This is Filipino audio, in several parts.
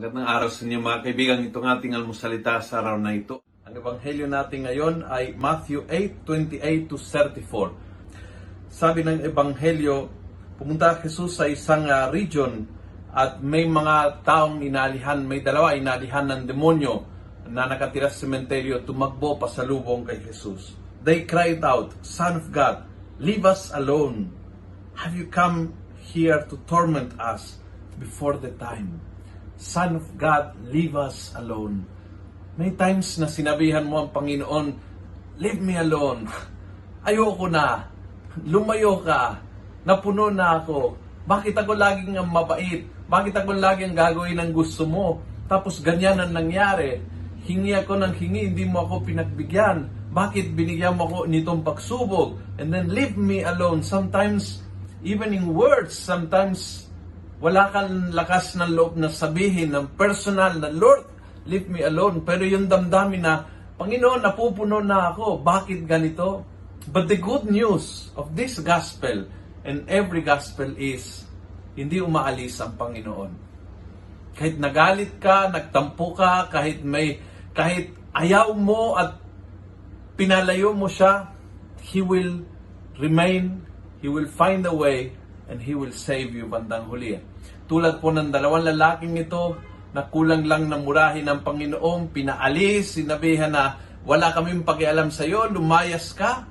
Magandang araw sa inyo mga kaibigan. Itong ating almusalita sa araw na ito. Ang ebanghelyo natin ngayon ay Matthew 8:28-34. Sabi ng ebanghelyo, pumunta Jesus sa isang region at may mga taong inalihan, may dalawa inalihan ng demonyo na nakatira sa sementeryo, tumakbo pasalubong kay Jesus. They cried out, "Son of God, leave us alone. Have you come here to torment us before the time? Son of God, leave us alone." May times na sinabihan mo ang Panginoon, "Leave me alone. Ayoko na. Lumayo ka. Napuno na ako. Bakit ako laging ang mabait? Bakit ako laging gagawin ang gusto mo? Tapos ganyan ang nangyari. Hingi ako ng hingi, hindi mo ako pinagbigyan. Bakit binigyan mo ako nitong pagsubok? And then leave me alone." Sometimes, even in words, sometimes wala kang lakas ng loob na sabihin ng personal na, "Lord, leave me alone." Pero yung damdamin na, "Panginoon, napupuno na ako. Bakit ganito?" But the good news of this gospel and every gospel is, hindi umaalis ang Panginoon. Kahit nagalit ka, nagtampo ka, kahit ayaw mo at pinalayo mo siya, He will remain, He will find a way, and He will save you bandang huli. Tulad po ng dalawang lalaking ito, na kulang lang na murahin ng Panginoon, pinaalis, sinabihan na, "Wala kaming pakialam sa iyo, lumayas ka."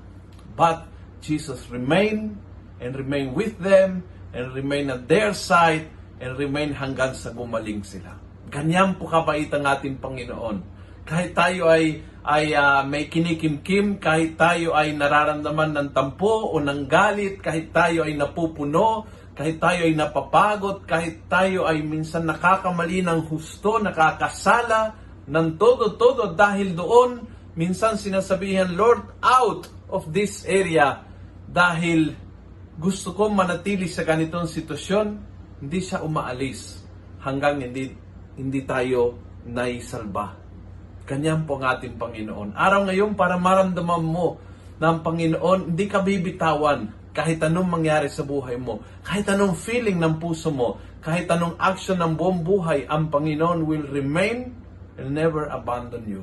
But Jesus remain with them, and remain at their side, and remain hanggang sa gumaling sila. Ganyan po kabait ang ating Panginoon. Kahit tayo ay may kinikimkim, kahit tayo ay nararamdaman ng tampo o ng galit, kahit tayo ay napupuno, kahit tayo ay napapagod, kahit tayo ay minsan nakakamali ng husto, nakakasala ng todo-todo dahil doon, minsan sinasabihan, "Lord, out of this area," dahil gusto ko manatili sa ganitong sitwasyon, hindi siya umaalis hanggang hindi tayo naisalba. Ganyan po ang ating Panginoon. Araw ngayon, para maramdaman mo na ang Panginoon, hindi ka bibitawan kahit anong mangyari sa buhay mo, kahit anong feeling ng puso mo, kahit anong action ng buong buhay, ang Panginoon will remain and never abandon you.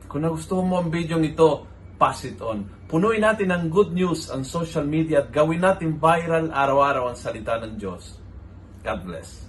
Kung nagustuhan mo ang video ito, pass it on. Punuin natin ang good news ang social media at gawin natin viral araw-araw ang salita ng Diyos. God bless.